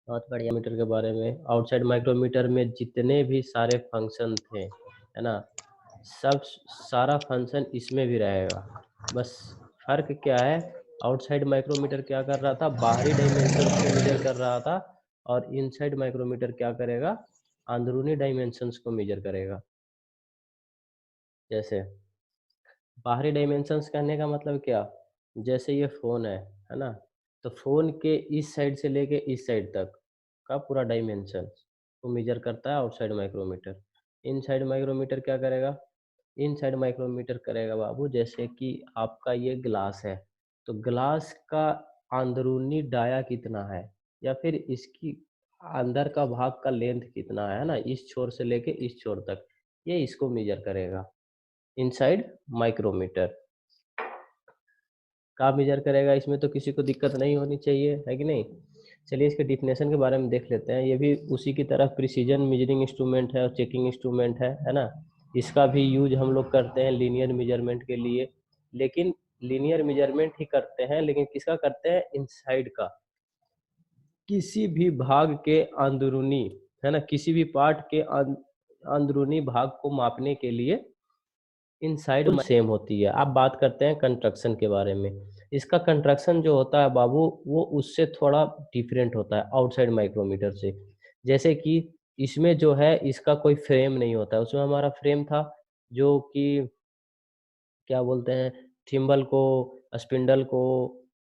बहुत बढ़िया मीटर के बारे में। आउटसाइड माइक्रोमीटर में जितने भी सारे फंक्शन थे, है ना, सब सारा फंक्शन इसमें भी रहेगा। बस फर्क क्या है, आउटसाइड माइक्रोमीटर क्या कर रहा था, बाहरी डायमेंशंस को मेजर कर रहा था, और इनसाइड माइक्रोमीटर क्या करेगा, अंदरूनी डायमेंशंस को मेजर करेगा। जैसे बाहरी डायमेंशंस कहने का मतलब क्या, जैसे ये फ़ोन है ना, तो फ़ोन के इस साइड से लेके इस साइड तक का पूरा डायमेंशन को मेजर करता है आउटसाइड माइक्रोमीटर। इनसाइड माइक्रोमीटर क्या करेगा, इनसाइड माइक्रोमीटर करेगा बाबू, जैसे कि आपका ये ग्लास है, तो ग्लास का अंदरूनी डाया कितना है, या फिर इसकी अंदर का भाग का लेंथ कितना है ना, इस छोर से लेके इस छोर तक, ये इसको मेजर करेगा इनसाइड माइक्रोमीटर। का मेजर करेगा, इसमें तो किसी को दिक्कत नहीं होनी चाहिए, है कि नहीं। चलिए इसके डिफिनेशन के बारे में देख लेते हैं। ये भी उसी की तरह प्रिसीजन मेजरिंग इंस्ट्रूमेंट है और चेकिंग इंस्ट्रूमेंट है ना। इसका भी यूज हम लोग करते हैं लीनियर मेजरमेंट के लिए, लेकिन लीनियर मेजरमेंट ही करते हैं, लेकिन किसका करते हैं, इनसाइड का, किसी भी भाग के अंदरूनी, है ना, किसी भी पार्ट के अंदरूनी भाग को मापने के लिए इनसाइड सेम होती है। अब बात करते हैं कंस्ट्रक्शन के बारे में। इसका कंस्ट्रक्शन जो होता है बाबू, वो उससे थोड़ा डिफरेंट होता है आउटसाइड माइक्रोमीटर से। जैसे कि इसमें जो है, इसका कोई फ्रेम नहीं होता है। उसमें हमारा फ्रेम था जो कि क्या बोलते हैं, थिम्बल को, स्पिंडल को,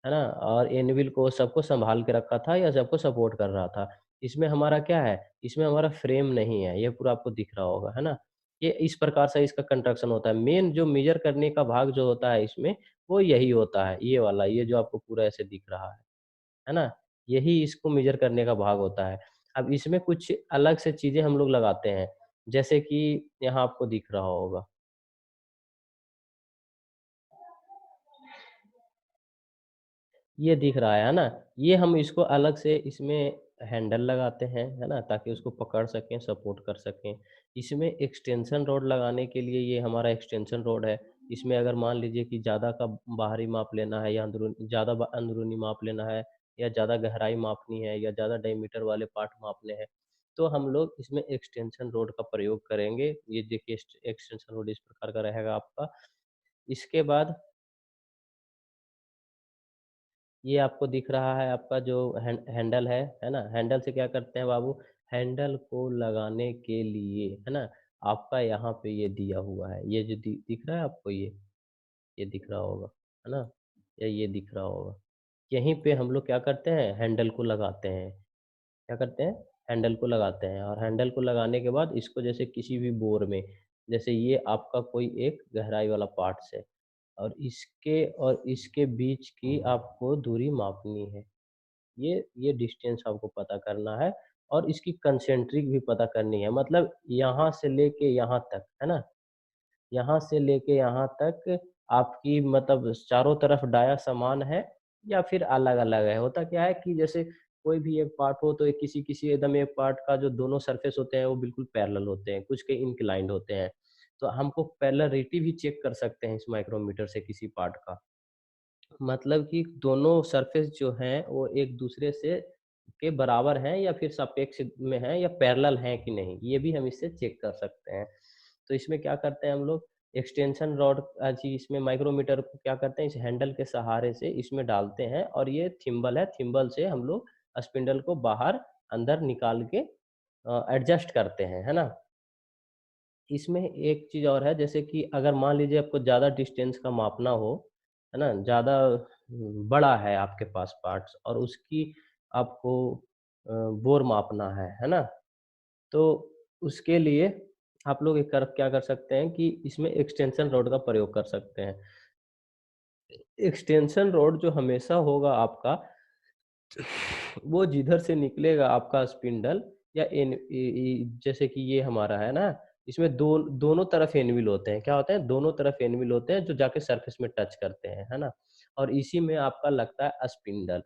है ना, और एनविल को, सबको संभाल के रखा था या सबको सपोर्ट कर रहा था। इसमें हमारा क्या है, इसमें हमारा फ्रेम नहीं है, ये पूरा आपको दिख रहा होगा, है ना। ये इस प्रकार से इसका कंस्ट्रक्शन होता है। मेन जो मेजर करने का भाग जो होता है इसमें, वो यही होता है, ये वाला, ये जो आपको पूरा ऐसे दिख रहा है ना, यही इसको मेजर करने का भाग होता है। अब इसमें कुछ अलग से चीजें हम लोग लगाते हैं, जैसे कि यहाँ आपको दिख रहा होगा, ये दिख रहा है ना? ये हम इसको अलग से इसमें हैंडल लगाते हैं, है ना? ताकि उसको पकड़ सकें, सपोर्ट कर सकें। इसमें एक्सटेंशन रॉड लगाने के लिए ये हमारा एक्सटेंशन रॉड है। इसमें अगर मान लीजिए कि ज़्यादा का बाहरी माप लेना है या ज़्यादा अंदरूनी माप लेना है, या ज़्यादा गहराई मापनी है, या ज़्यादा डायमीटर वाले पार्ट मापने हैं, तो हम लोग इसमें एक्सटेंशन रॉड का प्रयोग करेंगे। ये देखिए एक्सटेंशन रॉड इस प्रकार का रहेगा आपका। इसके बाद ये आपको दिख रहा है, आपका जो हैंडल है ना? हैंडल से क्या करते हैं बाबू, हैंडल को लगाने के लिए, है ना, आपका यहाँ पे ये दिया हुआ है, ये जो दिख रहा है आपको, ये दिख रहा होगा, है ना, या ये दिख रहा होगा। यहीं पे हम लोग क्या करते हैं, हैंडल को लगाते हैं। क्या करते हैं, हैंडल को लगाते हैं, और हैंडल को लगाने के बाद इसको जैसे किसी भी बोर में, जैसे ये आपका कोई एक गहराई वाला पार्ट्स है, और इसके बीच की आपको दूरी मापनी है। ये डिस्टेंस आपको पता करना है, और इसकी कंसेंट्रिक भी पता करनी है, मतलब यहाँ से लेके यहाँ तक, है ना, यहाँ से लेके यहाँ तक आपकी मतलब चारों तरफ डाया समान है या फिर अलग-अलग है। होता क्या है कि जैसे कोई भी एक पार्ट हो, तो एक किसी-किसी एकदम एक पार्ट का जो दोनों सरफेस होते हैं वो बिल्कुल पैरेलल होते हैं, कुछ के इंक्लाइंड होते हैं। तो हमको पैरेलरिटी भी चेक कर सकते हैं इस माइक्रोमीटर से किसी पार्ट का। मतलब कि दोनों सरफेस जो हैं वो एक दूसरे से के बराबर हैं या फिर सापेक्ष में हैं या पैरेलल हैं कि नहीं, ये भी हम इससे चेक कर सकते हैं। तो इसमें क्या करते हैं हम लोग, एक्सटेंशन रॉड जी, इसमें माइक्रोमीटर को क्या करते हैं, इस हैंडल के सहारे से इसमें डालते हैं, और ये थिम्बल है, थिम्बल से हम लोग स्पिंडल को बाहर अंदर निकाल के एडजस्ट करते हैं, है ना। इसमें एक चीज़ और है, जैसे कि अगर मान लीजिए आपको ज़्यादा डिस्टेंस का मापना हो, है ना? ज़्यादा बड़ा है आपके पास पार्ट्स, और उसकी आपको बोर मापना है ना? तो उसके लिए आप लोग एक कर क्या कर सकते हैं कि इसमें एक्सटेंशन रॉड का प्रयोग कर सकते हैं। एक्सटेंशन रॉड जो हमेशा होगा आपका, वो जिधर से निकलेगा आपका स्पिंडल, या जैसे कि ये हमारा है ना, इसमें दोनों तरफ एनविल होते हैं। क्या होते हैं, दोनों तरफ एनविल होते हैं जो जाके सरफेस में टच करते हैं, है ना। और इसी में आपका लगता है स्पिंडल,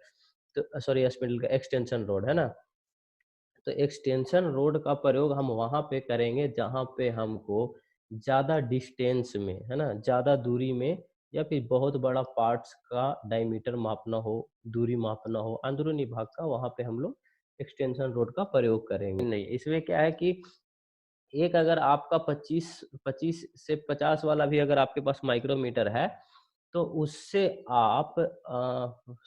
तो सॉरी, स्पिंडल का एक्सटेंशन रोड, है ना। तो एक्सटेंशन रोड का प्रयोग हम वहाँ पे करेंगे जहाँ पे हमको ज़्यादा डिस्टेंस में, है ना, ज़्यादा दूरी में, या फिर बहुत बड़ा पार्ट्स का डायमीटर मापना हो, दूरी मापना हो, अंदरूनी भाग का, वहाँ पे हम लोग एक्सटेंशन रोड का प्रयोग करेंगे नहीं। इसमें क्या है कि एक अगर आपका 25 से 50 वाला भी अगर आपके पास माइक्रोमीटर है, तो उससे आप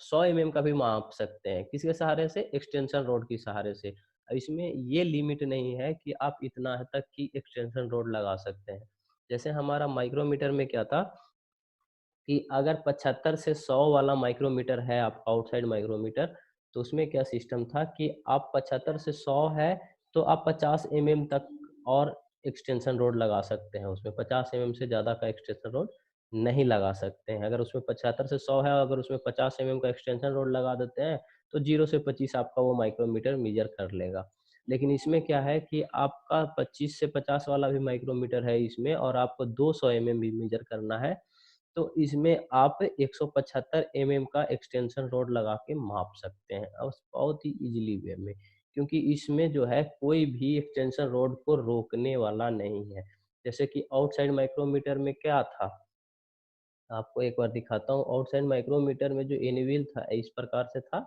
100 एमएम का भी माप सकते हैं। किसके सहारे से? एक्सटेंशन रोड के सहारे से। इसमें ये लिमिट नहीं है कि आप इतना तक की एक्सटेंशन रोड लगा सकते हैं। जैसे हमारा माइक्रोमीटर में क्या था कि अगर 75 से 100 वाला माइक्रोमीटर है आपका आउटसाइड माइक्रोमीटर, तो उसमें क्या सिस्टम था कि आप 75 से 100 है, तो आप 50 एमएम तक और एक्सटेंशन रोड लगा सकते हैं उसमें। 50 एमएम से ज़्यादा का एक्सटेंशन रोड नहीं लगा सकते हैं। अगर उसमें 75 से 100 है, अगर उसमें 50 एमएम का एक्सटेंशन रोड लगा देते हैं, तो 0 से 25 आपका वो माइक्रोमीटर मेजर कर लेगा। लेकिन इसमें क्या है कि आपका 25 से 50 वाला भी माइक्रोमीटर है इसमें, और आपको 200 एमएम भी मेजर करना है, तो इसमें आप 175 एमएम का एक्सटेंशन रॉड लगा के माप सकते हैं और बहुत ही इजीली वे में, क्योंकि इसमें जो है कोई भी एक्सटेंशन रॉड को रोकने वाला नहीं है। जैसे कि आउटसाइड माइक्रोमीटर में क्या था, आपको एक बार दिखाता हूँ। आउटसाइड माइक्रोमीटर में जो एनीविल था इस प्रकार से था,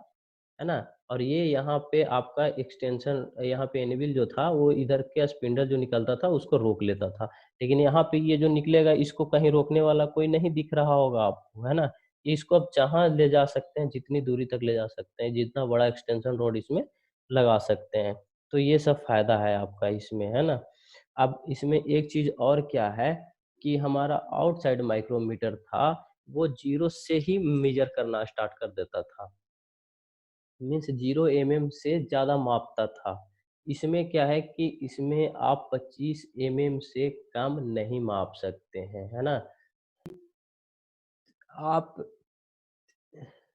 है ना? और ये यहाँ पे आपका एक्सटेंशन, यहाँ पे एनीविल जो था वो इधर के स्पिंडल जो निकलता था उसको रोक लेता था। लेकिन यहाँ पे ये जो निकलेगा इसको कहीं रोकने वाला कोई नहीं दिख रहा होगा आपको, है ना? इसको आप जहाँ ले जा सकते हैं, जितनी दूरी तक ले जा सकते हैं, जितना बड़ा एक्सटेंशन रोड इसमें लगा सकते हैं। तो ये सब फ़ायदा है आपका इसमें, है ना? अब इसमें एक चीज़ और क्या है कि हमारा आउटसाइड माइक्रोमीटर था, वो 0 से ही मेज़र करना स्टार्ट कर देता था। मीन्स 0 एमएम से ज़्यादा मापता था। इसमें क्या है कि इसमें आप 25 एमएम से कम नहीं माप सकते हैं, है ना? आप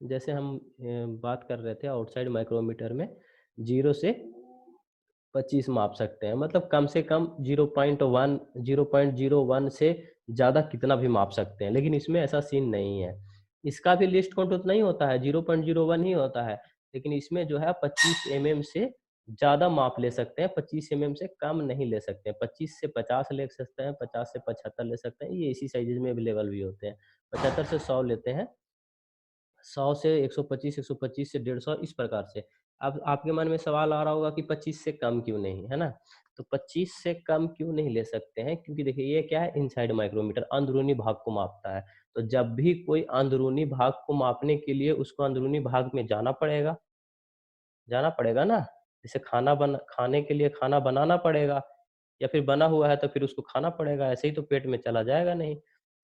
जैसे हम बात कर रहे थे आउटसाइड माइक्रोमीटर में 0 से 25 माप सकते हैं, मतलब कम से कम 0.1 0.01 से ज़्यादा कितना भी माप सकते हैं, लेकिन इसमें ऐसा सीन नहीं है। इसका भी लिस्ट काउंट उतना ही होता है, 0.01 ही होता है, लेकिन इसमें जो है 25 एमएम से ज़्यादा माप ले सकते हैं, 25 एमएम से कम नहीं ले सकते हैं। 25 से 50 ले सकते हैं, 50 से 75 ले सकते हैं, ये इसी साइज़ में अवेलेबल भी होते हैं। 75 से 100 लेते हैं, 100 से 125, 125 से 150 इस प्रकार से। अब आपके मन में सवाल आ रहा होगा कि 25 से कम क्यों नहीं, है ना? तो 25 से कम क्यों नहीं ले सकते हैं? क्योंकि देखिए ये क्या है, इनसाइड माइक्रोमीटर अंदरूनी भाग को मापता है। तो जब भी कोई अंदरूनी भाग को मापने के लिए उसको अंदरूनी भाग में जाना पड़ेगा ना। जैसे खाने के लिए खाना बनाना पड़ेगा, या फिर बना हुआ है तो फिर उसको खाना पड़ेगा, ऐसे ही तो पेट में चला जाएगा नहीं।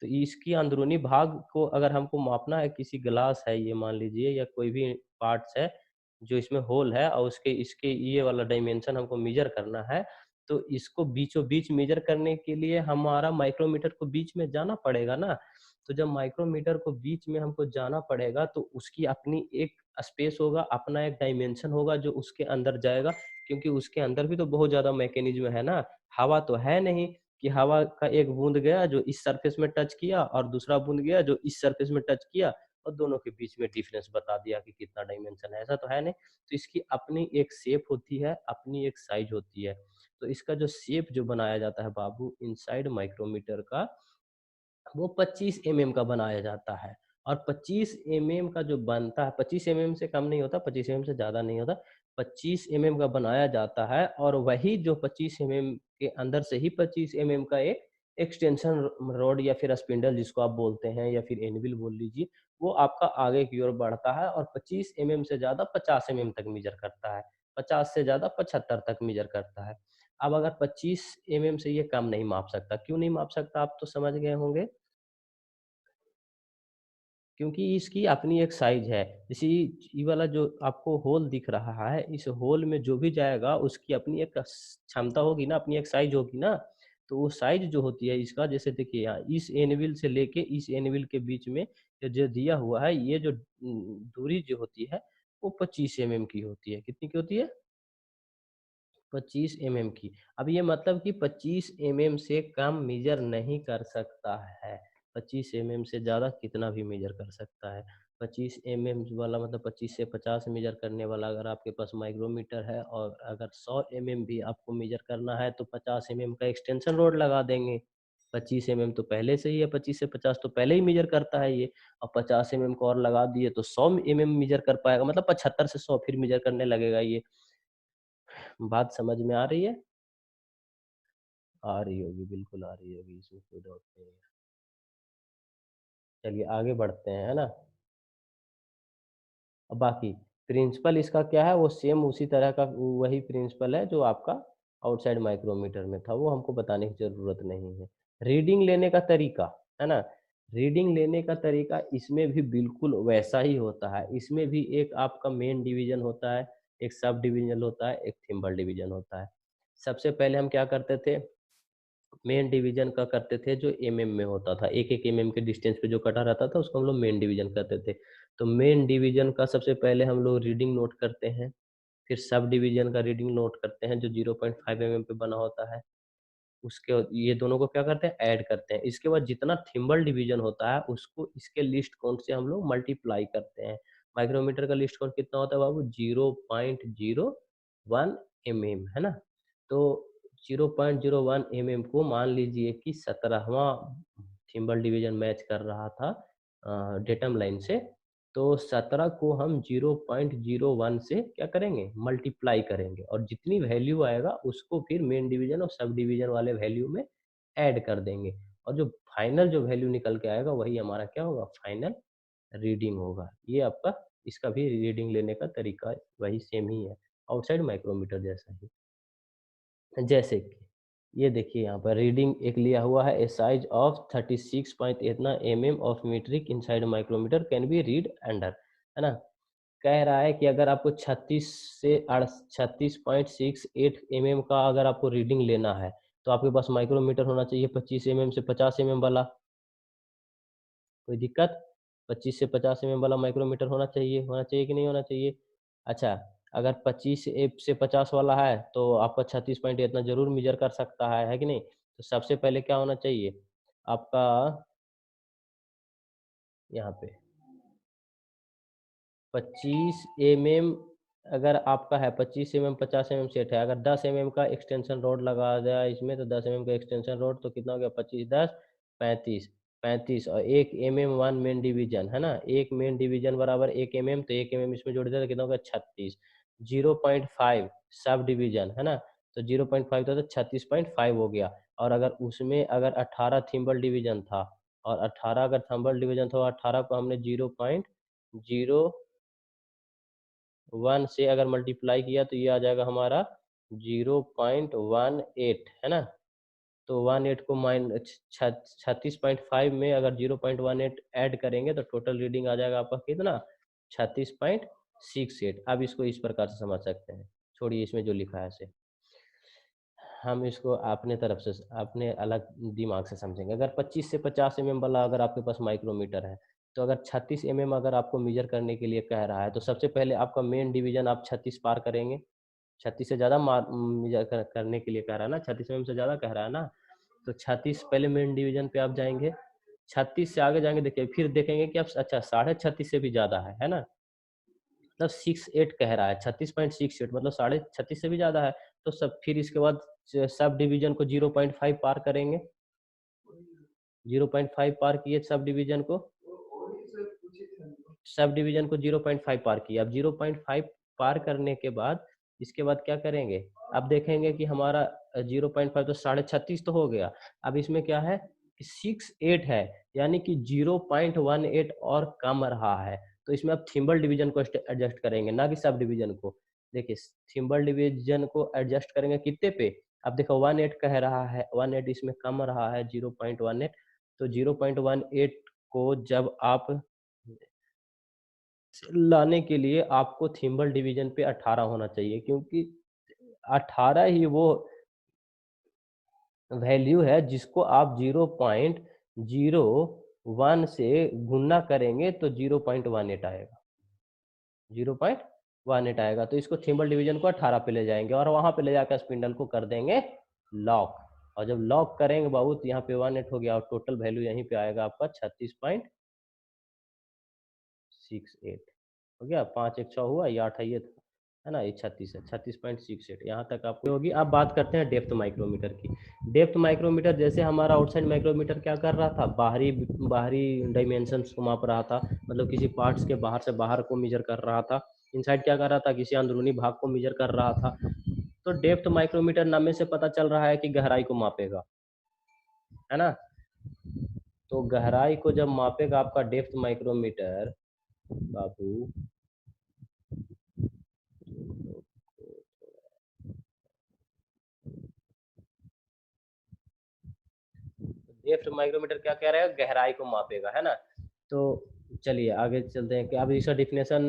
तो इसकी अंदरूनी भाग को अगर हमको मापना है, किसी ग्लास है ये मान लीजिए, या कोई भी पार्ट्स है जो इसमें होल है, और उसके इसके ये वाला डायमेंशन हमको मेजर करना है, तो इसको बीचों बीच मेजर करने के लिए हमारा माइक्रोमीटर को बीच में जाना पड़ेगा ना। तो जब माइक्रोमीटर को बीच में हमको जाना पड़ेगा, तो उसकी अपनी एक स्पेस होगा, अपना एक डायमेंशन होगा जो उसके अंदर जाएगा, क्योंकि उसके अंदर भी तो बहुत ज़्यादा मैकेनिज्म है ना। हवा तो है नहीं कि हवा का एक बूंद गया जो इस सरफेस में टच किया, और दूसरा बूंद गया जो इस सरफेस में टच किया, और दोनों के बीच में डिफरेंस बता दिया कि कितना डायमेंशन है, ऐसा तो है नहीं। तो इसकी अपनी एक शेप होती है, अपनी एक साइज होती है। तो इसका जो शेप जो बनाया जाता है बाबू इनसाइड माइक्रोमीटर का, वो 25 एमएम का बनाया जाता है। और 25 एमएम का जो बनता है, 25 एमएम से कम नहीं होता, 25 एमएम से ज़्यादा नहीं होता, 25 एमएम का बनाया जाता है। और वही जो 25 एमएम के अंदर से ही 25 एमएम का एक एक्सटेंशन रॉड या फिर स्पिंडल जिसको आप बोलते हैं, या फिर एनविल बोल लीजिए, वो आपका आगे की ओर बढ़ता है और 25 एमएम से ज़्यादा 50 एमएम तक मेजर करता है, 50 से ज़्यादा 75 तक मेजर करता है। अब अगर 25 एमएम से ये कम नहीं माप सकता, क्यों नहीं माप सकता आप तो समझ गए होंगे। क्योंकि इसकी अपनी एक साइज़ है। जैसे ये वाला जो आपको होल दिख रहा है, इस होल में जो भी जाएगा उसकी अपनी एक क्षमता होगी ना, अपनी एक साइज़ होगी ना। तो वो साइज़ जो होती है इसका, जैसे देखिए यहाँ इस एनविल से लेके इस एनविल के बीच में ये जो दिया हुआ है, ये जो दूरी जो होती है वो 25 एमएम की होती है। कितनी की होती है? 25 एमएम की। अब ये मतलब कि 25 एमएम से कम मेजर नहीं कर सकता है। 25 एमएम से ज़्यादा कितना भी मेजर कर सकता है। 25 एमएम वाला मतलब 25 से 50 मेजर करने वाला अगर आपके पास माइक्रोमीटर है, और अगर 100 एमएम भी आपको मेजर करना है, तो 50 एमएम का एक्सटेंशन रोड लगा देंगे। 25 एमएम तो पहले से ही है, 25 से 50 तो पहले ही मेजर करता है ये, और 50 एमएम को और लगा दिए तो 100 एमएम मेजर कर पाएगा, मतलब 75 से 100 फिर मेजर करने लगेगा ये। बात समझ में आ रही है? आ रही होगी, बिल्कुल आ रही होगी, इसमें कोई डाउट नहीं है। चलिए आगे बढ़ते हैं, है ना? अब बाकी प्रिंसिपल इसका क्या है, वो सेम उसी तरह का वही प्रिंसिपल है जो आपका आउटसाइड माइक्रोमीटर में था, वो हमको बताने की ज़रूरत नहीं है। रीडिंग लेने का तरीका, है ना? रीडिंग लेने का तरीका इसमें भी बिल्कुल वैसा ही होता है। इसमें भी एक आपका मेन डिवीज़न होता है, एक सब डिवीज़न होता है, एक थिम्बल डिवीज़न होता है। सबसे पहले हम क्या करते थे, मेन डिवीज़न का करते थे जो एमएम में होता था। 1-1 एमएम के डिस्टेंस पे जो कटा रहता था उसको हम लोग मेन डिवीज़न कहते थे। तो मेन डिवीज़न का सबसे पहले हम लोग रीडिंग नोट करते हैं, फिर सब डिवीज़न का रीडिंग नोट करते हैं जो 0.5 एमएम पे बना होता है। उसके ये दोनों को क्या करते हैं, ऐड करते हैं। इसके बाद जितना थिम्बल डिवीज़न होता है उसको इसके लीस्ट काउंट से हम लोग मल्टीप्लाई करते हैं। माइक्रोमीटर का लीस्ट काउंट कितना होता है बाबू? 0.01 एमएम, है ना? तो 0.01 एमएम को मान लीजिए कि 17वाँ थिम्बल डिवीज़न मैच कर रहा था डेटम लाइन से, तो 17 को हम 0.01 से क्या करेंगे, मल्टीप्लाई करेंगे और जितनी वैल्यू आएगा उसको फिर मेन डिवीज़न और सब डिवीज़न वाले वैल्यू में ऐड कर देंगे और जो फाइनल जो वैल्यू निकल के आएगा वही हमारा क्या होगा, फाइनल रीडिंग होगा। ये आपका इसका भी रीडिंग लेने का तरीका वही सेम ही है, आउटसाइड माइक्रोमीटर जैसा ही। जैसे कि ये देखिए यहाँ पर रीडिंग एक लिया हुआ है, ए साइज ऑफ 36 पॉइंट इतना mm of metric inside micrometer can be read under, है ना? कह रहा है कि अगर आपको 36 से 36.68 एमएम का अगर आपको रीडिंग लेना है, तो आपके पास माइक्रोमीटर होना चाहिए 25 एमएम से 50 एमएम वाला। कोई दिक्कत? 25 से 50 एमएम वाला माइक्रोमीटर होना चाहिए कि नहीं होना चाहिए? अच्छा, अगर 25 एफ से 50 वाला है, तो आपका 36 पॉइंट इतना ज़रूर मेज़र कर सकता है कि नहीं? तो सबसे पहले क्या होना चाहिए? आपका यहाँ पे 25 एमएम अगर आपका है 25 एमएम 50 एमएम सेट है, अगर 10 एमएम का एक्सटेंशन रॉड लगा दिया इसमें तो 10 एमएम का एक्सटेंशन रॉड तो कितना हो गया 25 10 35 35 और 1 एमएम 1 मेन डिवीजन है ना, 1 मेन डिवीजन बराबर 1 एमएम तो 1 एमएम इसमें जोड़ दिया तो कितना हो गया 36। 0.5 सब डिवीजन है ना, तो 0.5 था तो 36.5 हो गया। और अगर उसमें अगर 18 थिम्बल डिवीजन था और 18 अगर थंबल डिवीजन था, 18 को हमने 0.01 से अगर मल्टीप्लाई किया तो ये आ जाएगा हमारा 0.18 है ना। तो 18 को 36.5 में अगर 0.18 ऐड करेंगे तो टोटल रीडिंग आ जाएगा आपका कितना 36.68। अब इसको इस प्रकार से समझ सकते हैं, छोड़िए इसमें जो लिखा है से हम इसको अपने तरफ से अपने अलग दिमाग से समझेंगे। अगर 25 से 50 एमएम वाला अगर आपके पास माइक्रोमीटर है, तो अगर 36 एमएम अगर आपको मेजर करने के लिए कह रहा है, तो सबसे पहले आपका मेन डिवीजन आप 36 पार करेंगे। 36 से ज़्यादा मेजर करने के लिए कह रहा है ना, 36 एमएम से ज़्यादा कह रहा है ना, तो 36 पहले मेन डिवीजन पे आप जाएंगे। 36 से आगे जाएंगे, देखिए फिर देखेंगे कि आप अच्छा 36.5 से भी ज़्यादा है ना, मतलब 68 कह रहा है, 36.68 मतलब 36.5 से भी ज़्यादा है। तो सब फिर इसके बाद सब डिवीजन को 0.5 पार करेंगे। 0.5 पार किए सब डिवीजन को, सब डिवीजन को 0.5 पार किया। अब 0.5 पार करने के बाद इसके बाद क्या करेंगे, अब देखेंगे कि हमारा 0.5 तो 36.5 तो हो गया। अब इसमें क्या है कि 68 है, यानी कि 0.18 और कम रहा है। तो इसमें अब थिम्बल डिवीजन को एडजस्ट करेंगे, ना कि सब डिवीजन को। देखिए थिम्बल डिवीजन को एडजस्ट करेंगे कितने पे, अब देखो 18 कह रहा है, 18 इसमें कम रहा है 0.18, तो 0.18 को जब आप लाने के लिए आपको थिम्बल डिवीजन पे 18 होना चाहिए, क्योंकि 18 ही वो वैल्यू है जिसको आप 0.01 से गुणा करेंगे तो 0.18 आएगा, 0.18 आएगा। तो इसको थिम्बल डिवीजन को 18 पे ले जाएंगे और वहां पे ले जाकर स्पिंडल को कर देंगे लॉक। और जब लॉक करेंगे बाबू तो यहाँ पे 18 हो गया और टोटल वैल्यू यहीं पे आएगा आपका 36.68 हो गया। 5 एक 6 हुआ, ये 8 है, ये था, है ना, ये 36 है, 36.68 यहाँ तक आपको होगी। अब बात करते हैं डेप्थ माइक्रोमीटर की। डेप्थ माइक्रोमीटर जैसे हमारा आउटसाइड माइक्रोमीटर क्या कर रहा था, बाहरी बाहरी डायमेंशंस को माप रहा था, मतलब किसी पार्ट्स के बाहर से बाहर को मेजर कर रहा था। इनसाइड क्या कर रहा था, किसी अंदरूनी भाग को मेजर कर रहा था। तो डेप्थ माइक्रोमीटर नाम से पता चल रहा है कि गहराई को मापेगा, है ना? तो गहराई को जब मापेगा आपका डेप्थ माइक्रोमीटर बाबू, डेप्थ माइक्रोमीटर क्या कह रहा है, गहराई को मापेगा, है ना? तो चलिए आगे चलते हैं कि अब इसका डिफिनेशन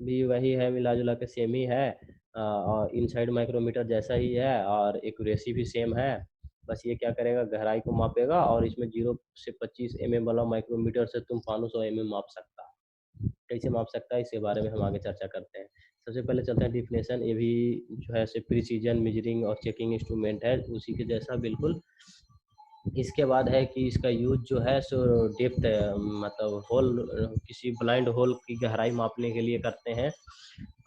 भी वही है, मिला जुला के सेम ही है, और इनसाइड माइक्रोमीटर जैसा ही है और एक्यूरेसी भी सेम है। बस ये क्या करेगा, गहराई को मापेगा और इसमें 0 से 25 mm वाला माइक्रोमीटर से तुम 500 mm माप सकता है। कैसे माप सकता है इसके बारे में हम आगे चर्चा करते हैं। सबसे पहले चलते हैं डिफिनेशन, ये भी जो है से प्रिसीजन मेजरिंग और चेकिंग इंस्ट्रूमेंट है, उसी के जैसा बिल्कुल। इसके बाद है कि इसका यूज जो है सो डेप्थ मतलब होल, किसी ब्लाइंड होल की गहराई मापने के लिए करते हैं,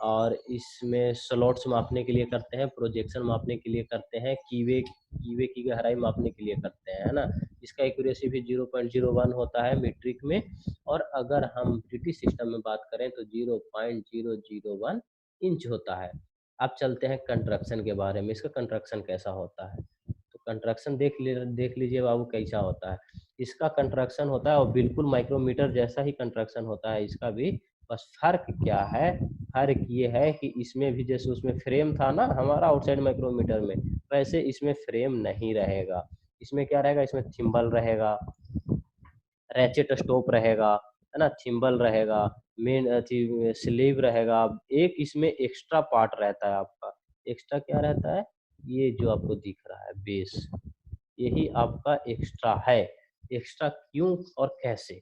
और इसमें स्लॉट्स मापने के लिए करते हैं, प्रोजेक्शन मापने के लिए करते हैं, कीवे कीवे की गहराई मापने के लिए करते हैं, है ना? इसका एक्यूरेसी भी 0.01 होता है मीट्रिक में, और अगर हम ब्रिटिश सिस्टम में बात करें तो 0.001 इंच होता है। अब चलते हैं कंस्ट्रक्शन के बारे में, इसका कंस्ट्रक्शन कैसा होता है। तो कंस्ट्रक्शन देख लीजिए बाबू कैसा होता है। इसका कंस्ट्रक्शन होता है और बिल्कुल माइक्रोमीटर जैसा ही कंस्ट्रक्शन होता है इसका भी। बस फर्क क्या है, फर्क ये है कि इसमें भी जैसे उसमें फ्रेम था ना हमारा आउटसाइड माइक्रोमीटर में, वैसे इसमें फ्रेम नहीं रहेगा। इसमें क्या रहेगा, इसमें थिम्बल रहेगा, रैचेट स्टॉप रहेगा, है ना, थिम्बल रहेगा, मेन अथी स्लीव रहेगा। एक इसमें एक्स्ट्रा पार्ट रहता है आपका। एक्स्ट्रा क्या रहता है, ये जो आपको दिख रहा है बेस, यही आपका एक्स्ट्रा है। एक्स्ट्रा क्यों और कैसे?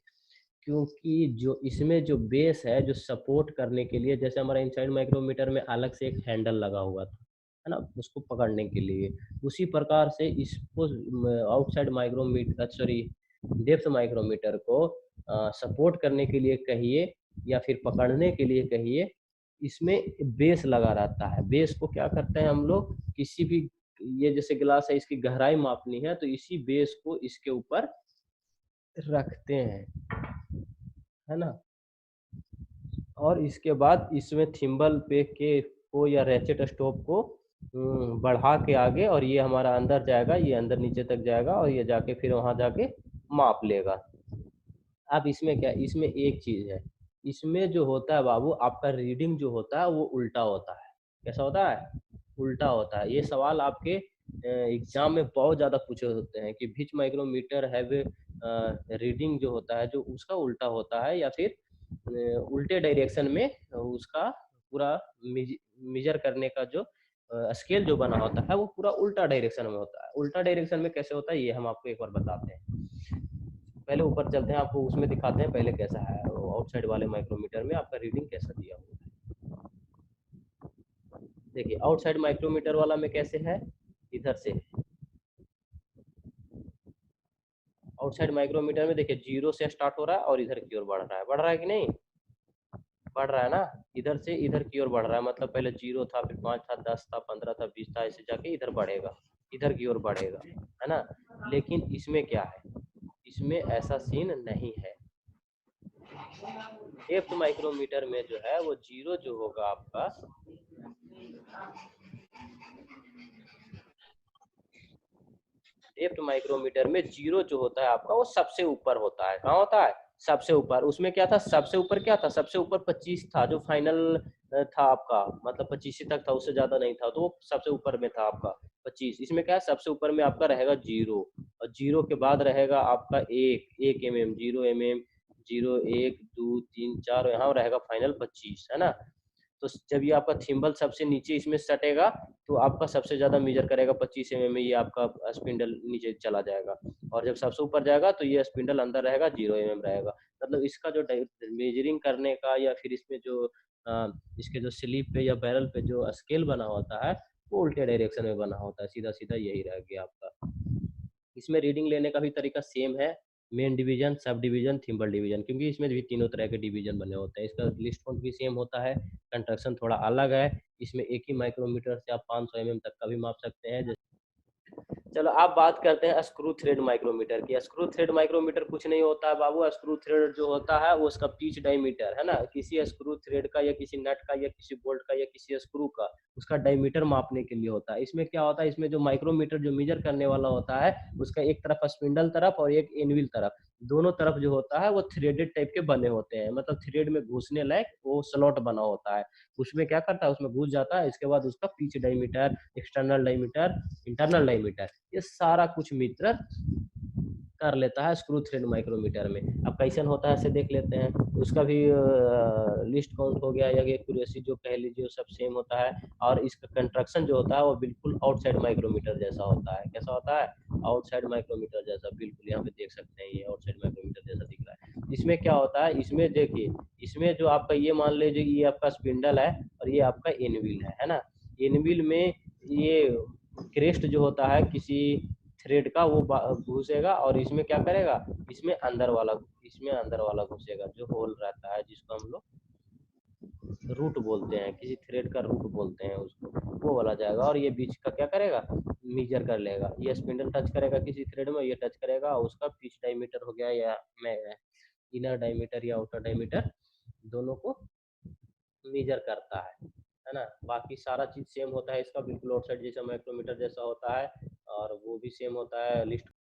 क्योंकि जो इसमें जो बेस है, जो सपोर्ट करने के लिए, जैसे हमारा इनसाइड माइक्रोमीटर में अलग से एक हैंडल लगा हुआ था, है ना, उसको पकड़ने के लिए, उसी प्रकार से इसको outside micrometer, sorry, depth micrometer को सपोर्ट करने के लिए कहिए या फिर पकड़ने के लिए कहिए, इसमें बेस लगा रहता है। बेस को क्या करते हैं हम लोग, किसी भी, ये जैसे गिलास है, इसकी गहराई मापनी है तो इसी बेस को इसके ऊपर रखते हैं, है ना? और इसके बाद इसमें थिम्बल पे के को या रैचेट स्टॉप को बढ़ा के आगे, और ये हमारा अंदर जाएगा, ये अंदर नीचे तक जाएगा और ये जाके फिर वहां जाके माप लेगा। अब इसमें क्या, इसमें एक चीज है, इसमें जो होता है बाबू, आपका रीडिंग जो होता है वो उल्टा होता है। कैसा होता है, उल्टा होता है। ये सवाल आपके एग्जाम में बहुत ज्यादा पूछे होते हैं कि विच माइक्रोमीटर हैव रीडिंग जो होता है जो उसका उल्टा होता है, या फिर उल्टे डायरेक्शन में उसका पूरा मेजर करने का जो स्केल जो बना होता है वो पूरा उल्टा डायरेक्शन में होता है। उल्टा डायरेक्शन में कैसे होता है ये हम आपको एक बार बताते हैं। पहले ऊपर चलते हैं, आपको उसमें दिखाते हैं पहले कैसा है आउटसाइड वाले माइक्रोमीटर में आपका रीडिंग कैसा दिया हुआ है। देखिए आउटसाइड माइक्रोमीटर वाला में कैसे है, इधर से आउटसाइड माइक्रोमीटर में देखिए 0 से स्टार्ट हो रहा है और इधर की ओर बढ़ रहा है कि नहीं, बढ़ रहा है ना, इधर से इधर की ओर बढ़ रहा है। मतलब पहले 0 था, फिर 5 था, 10 था, 15 था, 20 था, ऐसे जाके इधर बढ़ेगा, इधर की ओर बढ़ेगा, है ना? लेकिन इसमें क्या है, इसमें ऐसा सीन नहीं है। डेप्थ माइक्रोमीटर में जो है वो 0 जो होगा आपका, डेप्थ माइक्रोमीटर में 0 जो होता है आपका वो सबसे ऊपर होता है। कहाँ होता है, सबसे ऊपर। उसमें क्या था, सबसे ऊपर क्या था, सबसे ऊपर 25 था जो फाइनल था आपका, मतलब 25 तक था, उससे ज्यादा नहीं था, तो वो सबसे ऊपर में था आपका 25। इसमें क्या है, सबसे ऊपर में आपका रहेगा 0, और 0 के बाद रहेगा आपका 1 mm, 0 mm, 0, 1, 2, 3, 4, यहाँ रहेगा फाइनल 25, है ना? तो जब ये आपका थिम्बल सबसे नीचे इसमें सटेगा तो आपका सबसे ज्यादा मेजर करेगा 25 mm में, ये आपका स्पिंडल नीचे चला जाएगा, और जब सबसे ऊपर जाएगा तो ये स्पिंडल अंदर रहेगा, 0 mm रहेगा। मतलब इसका जो मेजरिंग करने का या फिर इसमें जो इसके जो स्लीप पे या बैरल पे जो स्केल बना होता है वो उल्टे डायरेक्शन में बना होता है, सीधा सीधा यही रह गया आपका। इसमें रीडिंग लेने का भी तरीका सेम है, main division, sub division, thimble division, क्योंकि इसमें भी तीनों तरह के डिवीजन बने होते हैं। इसका लिस्ट काउंट भी सेम होता है, कंस्ट्रक्शन थोड़ा अलग है। इसमें एक ही माइक्रोमीटर से आप 500 mm तक का भी माप सकते हैं। चलो आप बात करते हैं स्क्रू थ्रेड माइक्रोमीटर की। स्क्रू थ्रेड माइक्रोमीटर कुछ नहीं होता है बाबू, स्क्रू थ्रेड जो होता है वो उसका पिच डायमीटर है ना, किसी स्क्रू थ्रेड का या किसी नट का या किसी बोल्ट का या किसी स्क्रू का उसका डायमीटर मापने के लिए होता है। इसमें क्या होता है, इसमें जो माइक्रोमीटर जो मेजर करने वाला होता है उसका एक तरफ स्पिंडल तरफ और एक एनविल तरफ, दोनों तरफ जो होता है वो थ्रेडेड टाइप के बने होते हैं, मतलब थ्रेड में घुसने लायक वो स्लॉट बना होता है। उसमें क्या करता है, उसमें घुस जाता है, इसके बाद उसका pitch diameter, external diameter, internal diameter, ये सारा कुछ मीटर कर लेता है स्क्रू थ्रेड माइक्रोमीटर में। अब कैसन होता है ऐसे देख लेते हैं, उसका भी लिस्ट काउंट हो गया या एक्यूरेसी जो कह लीजिए सब सेम होता है। और इसका कंस्ट्रक्शन जो होता है वो बिल्कुल आउटसाइड माइक्रोमीटर जैसा होता है। कैसा होता है, आउटसाइड माइक्रोमीटर जैसा, बिल्कुल यहाँ पे देख सकते हैं ये आउटसाइड माइक्रोमीटर जैसा दिख रहा है। इसमें क्या होता है, इसमें देखिए, इसमें जो आपका ये मान लीजिए ये आपका स्पिंडल है और ये आपका एनविल है ना। एनविल में ये क्रेस्ट जो होता है किसी थ्रेड का वो घुसेगा और इसमें क्या करेगा, इसमें अंदर वाला, इसमें अंदर वाला घुसेगा जो होल रहता है जिसको हम लोग रूट बोलते हैं, किसी थ्रेड का रूट बोलते हैं उसको, वो वाला जाएगा और ये बीच का क्या करेगा, मीजर कर लेगा। ये स्पिंडल टच करेगा किसी थ्रेड में, ये टच करेगा, उसका पिच डायमीटर हो गया या मैं इनर डायमीटर या आउटर डायमीटर, दोनों को मेजर करता है ना। बाकी सारा चीज सेम होता है इसका, बिल्कुल आउटसाइड जैसा माइक्रोमीटर जैसा होता है और वो भी सेम होता है। लिस्ट